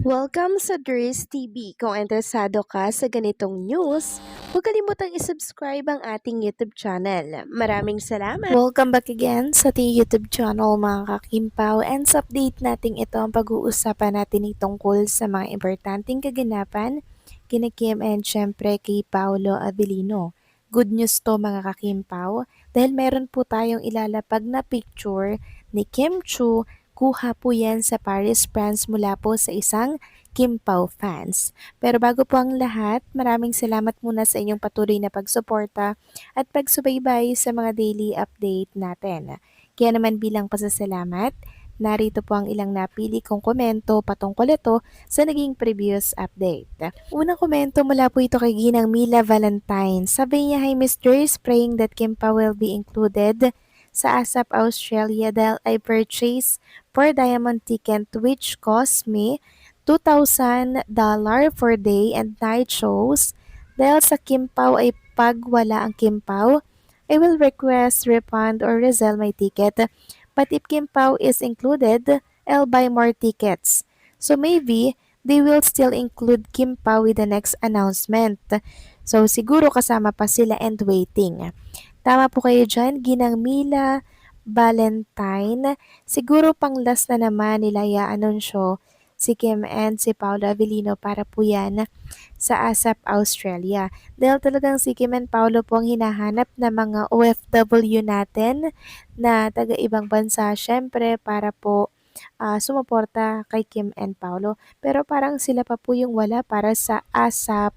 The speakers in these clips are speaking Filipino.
Welcome sa Dries TV. Kung interesado ka sa ganitong news, huwag kalimutang isubscribe ang ating YouTube channel. Maraming salamat! Welcome back again sa ating YouTube channel mga kakimpaw, and sa update natin ito ang pag-uusapan natin tungkol sa mga importanteng kaganapan kina Kim and syempre kay Paolo Avellino. Good news to mga kakimpaw dahil meron po tayong ilalapag na picture ni Kim Chu. Kuha po yan sa Paris, France mula po sa isang Kim Pao fans. Pero bago po ang lahat, maraming salamat muna sa inyong patuloy na pagsuporta at pagsubaybay sa mga daily update natin. Kaya naman bilang pasasalamat, narito po ang ilang napili kong komento patungkol ito sa naging previous update. Unang komento mula po ito kay Ginang Mila Valentine. Sabi niya, "Hi Mr. Praying that Kimpa will be included sa ASAP Australia dahil I purchased 4 diamond ticket which cost me $2,000 for day and night shows. Dahil sa Kimpaw ay pag wala ang Kimpaw, I will request refund or resell my ticket. But if Kimpaw is included, I'll buy more tickets. So maybe they will still include Kimpaw with the next announcement. So siguro kasama pa sila and waiting." Tama po kayo dyan, Ginang Mila Valentine. Siguro pang last na naman nila i-anunsyo si Kim and si Paolo Avellino para po yan sa ASAP Australia. Dahil talagang si Kim and Paolo po ang hinahanap na mga OFW natin na taga-ibang bansa, syempre para po sumuporta kay Kim and Paolo. Pero parang sila pa po yung wala para sa ASAP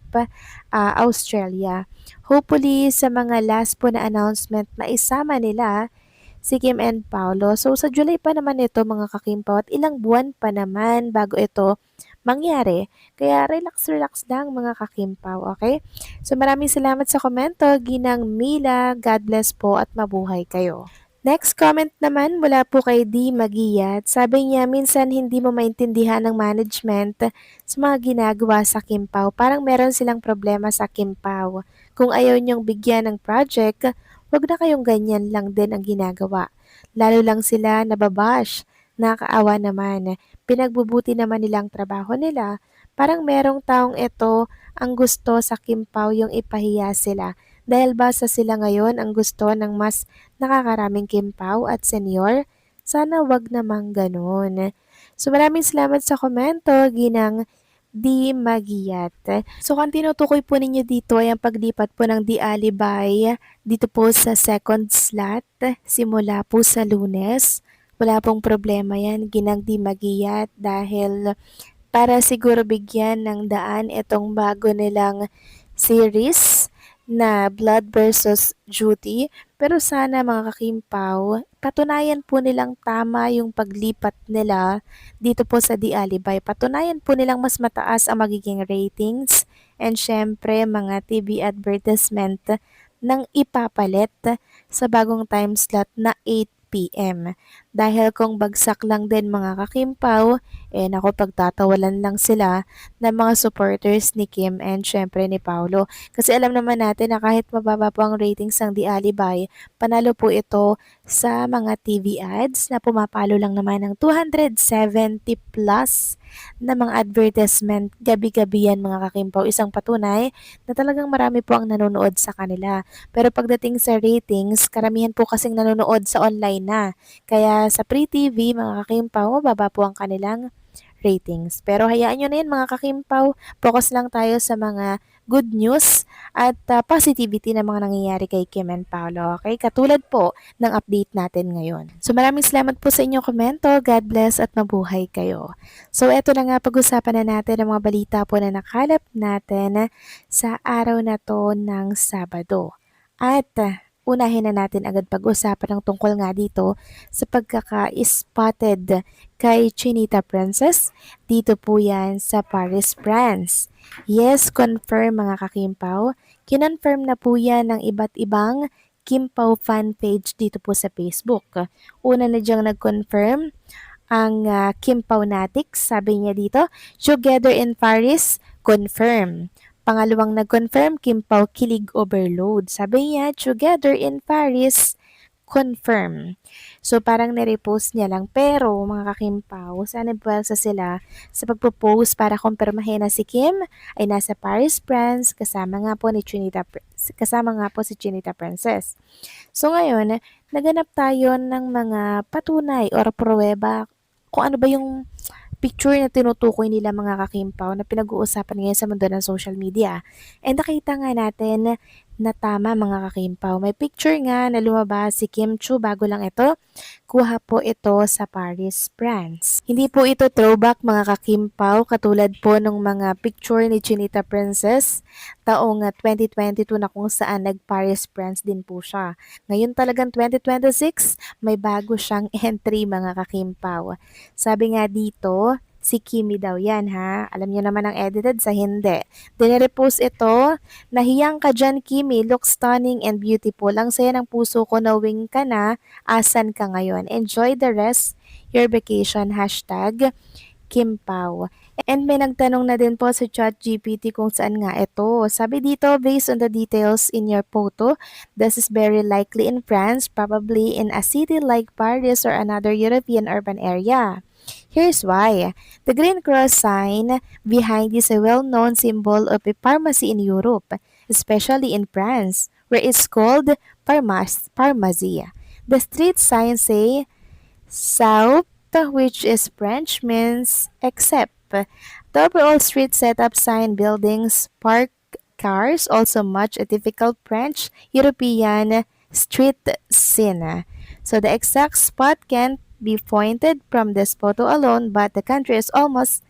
Australia. Hopefully sa mga last po na announcement na isama nila si Kim and Paolo. So sa July pa naman ito mga kakimpaw at ilang buwan pa naman bago ito mangyari. Kaya relax lang mga kakimpaw, okay? So maraming salamat sa komento, Ginang Mila. God bless po at mabuhay kayo. Next comment naman mula po kay D. Magiyat. Sabi niya, minsan hindi mo maintindihan ng management sa mga ginagawa sa Kimpaw. Parang meron silang problema sa Kimpaw. Kung ayaw niyong bigyan ng project, wag na kayong ganyan lang din ang ginagawa. Lalo lang sila nababash. Nakakaawa naman. Pinagbubuti naman nilang trabaho nila. Parang merong taong ito ang gusto sa Kimpaw yung ipahiya sila. Dahil basa sila ngayon ang gusto ng mas nakakaraming Kimpaw at senyor, sana wag namang ganun. So maraming salamat sa komento, Ginang Di Magiyat. So kung tinutukoy po ninyo dito ay ang paglipat po ng Di Alibay dito po sa second slot simula po sa Lunes. Wala pong problema yan, Ginang Di Magiyat, dahil para siguro bigyan ng daan itong bago nilang series na Blood versus Duty. Pero sana mga kakimpaw, patunayan po nilang tama yung paglipat nila dito po sa Di Alibay. Patunayan po nilang mas mataas ang magiging ratings and syempre mga TV advertisement ng ipapalit sa bagong time slot na 8 p.m. Dahil kung bagsak lang din mga kakimpaw, naku pagtatawalan lang sila ng mga supporters ni Kim and syempre ni Paolo. Kasi alam naman natin na kahit mababa po ang ratings ng Di Alibay, panalo po ito sa mga TV ads na pumapalo lang naman ng 270 plus na mga advertisement gabi-gabi yan mga kakimpaw. Isang patunay na talagang marami po ang nanonood sa kanila. Pero pagdating sa ratings, karamihan po kasing nanonood sa online na. Kaya sa Free TV, mga kakimpaw, mababa po ang kanilang ratings. Pero hayaan nyo na yan mga kakimpaw, focus lang tayo sa mga good news at positivity na mga nangyayari kay Kim and Paolo. Okay? Katulad po ng update natin ngayon. So maraming salamat po sa inyong komento. God bless at mabuhay kayo. So eto na nga, pag-usapan na natin ang mga balita po na nakalap natin sa araw na to ng Sabado. At unahin na natin agad pag-usapan ng tungkol nga dito sa pagkaka-spotted kay Chinita Princess. Dito po yan sa Paris, France. Yes, confirm mga kakimpaw. Kinonfirm na po yan ng iba't ibang Kimpaw fan page dito po sa Facebook. Una na diyang nag-confirm ang Kimpawnatics, sabi niya dito, Together in Paris, confirm. Pangalawang nag-confirm, Kimpaw Kilig Overload. Sabi niya, Together in Paris, confirm. So, parang nirepost niya lang. Pero, mga kakimpaw, sana bulsa sila sa pagpo-post para kumpirmahin na si Kim ay nasa Paris, France, kasama nga po si Chinita Princess. So, ngayon, naganap tayo ng mga patunay or pruweba kung ano ba yung picture na tinutukoy nila mga kakimpaw na pinag-uusapan ngayon sa mundo ng social media. And nakita nga natin na tama mga kakimpaw. May picture nga na lumabas si Kim Chu bago lang ito. Kuha po ito sa Paris, France. Hindi po ito throwback mga kakimpaw katulad po ng mga picture ni Chinita Princess taong 2022 na kung saan nag-Paris, France din po siya. Ngayon talagang 2026, may bago siyang entry mga kakimpaw. Sabi nga dito, si Kimi daw yan ha. Alam niyo naman ang edited sa hindi. Dinirepost ito, nahiyang ka dyan Kimi, look stunning and beautiful. Ang saya ng puso ko, knowing ka na, asan ka ngayon. Enjoy the rest, your vacation, hashtag Kim Pao. And may nagtanong na din po sa ChatGPT kung saan nga ito. Sabi dito, based on the details in your photo, this is very likely in France, probably in a city like Paris or another European urban area. Here's why. The green cross sign behind is a well-known symbol of a pharmacy in Europe, especially in France, where it's called pharmacie. The street signs say South, which is French, means except. The overall street setup sign buildings, park cars, also much a typical French European street scene. So the exact spot can't be pointed from this photo alone, but the country is almost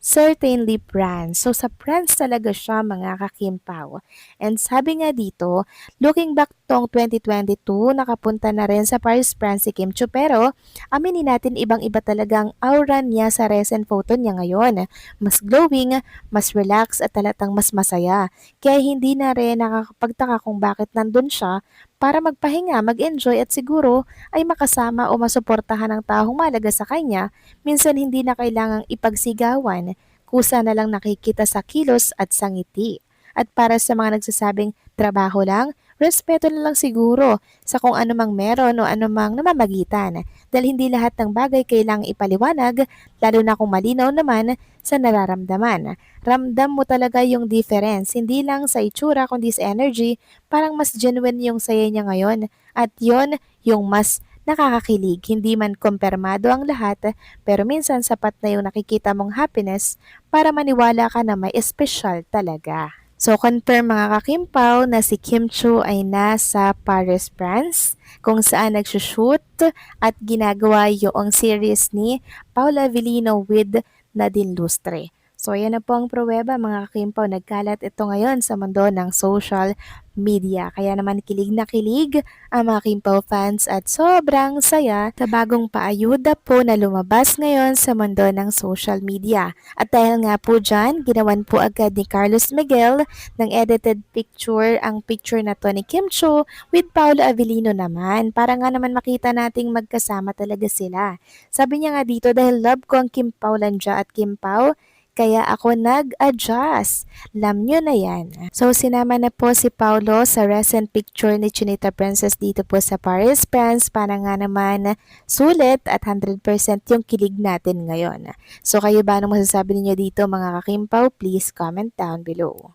certainly France. So sa France talaga siya mga kakimpaw. And sabi nga dito, looking back tong 2022, nakapunta na rin sa Paris, France si Kim Chiu. Pero aminin natin ibang-iba talagang aura niya sa recent photo niya ngayon. Mas glowing, mas relaxed at talatang mas masaya. Kaya hindi na rin nakakapagtaka kung bakit nandun siya para magpahinga, mag-enjoy at siguro ay makasama o masuportahan ng taong malaga sa kanya. Minsan hindi na kailangang ipagsigawan, kusa na lang nakikita sa kilos at sa ngiti. At para sa mga nagsasabing trabaho lang, respeto na lang siguro sa kung ano mang meron o ano mang namamagitan. Dahil hindi lahat ng bagay kailangang ipaliwanag, lalo na kung malinaw naman sa nararamdaman. Ramdam mo talaga yung difference, hindi lang sa itsura kundi sa energy, parang mas genuine yung saya niya ngayon. At yon yung mas nakakakilig. Hindi man kumpirmado ang lahat, pero minsan sapat na yung nakikita mong happiness para maniwala ka na may espesyal talaga. So, confirm mga kakimpaw na si Kim Chiu ay nasa Paris, France, kung saan nagsushoot at ginagawa yung series ni Paula Avellino with Nadine Lustre. So, ayan na po ang pruweba mga kakimpaw. Nagkalat ito ngayon sa mundo ng social media. Kaya naman kilig na kilig ang mga Kimpaw fans at sobrang saya sa bagong paayuda po na lumabas ngayon sa mundo ng social media. At dahil nga po dyan, ginawan po agad ni Carlos Miguel ng edited picture ang picture na to ni Kim Chiu with Paula Avellino naman. Para nga naman makita nating magkasama talaga sila. Sabi niya nga dito, dahil love ko ang Kim Paulandia at Kim Pao, kaya ako nag-adjust. Alam nyo na yan. So, sinama na po si Paulo sa recent picture ni Chinita Princess dito po sa Paris, France para nga naman sulit at 100% yung kilig natin ngayon. So, kayo ba anong masasabi ninyo dito mga kakimpaw? Please comment down below.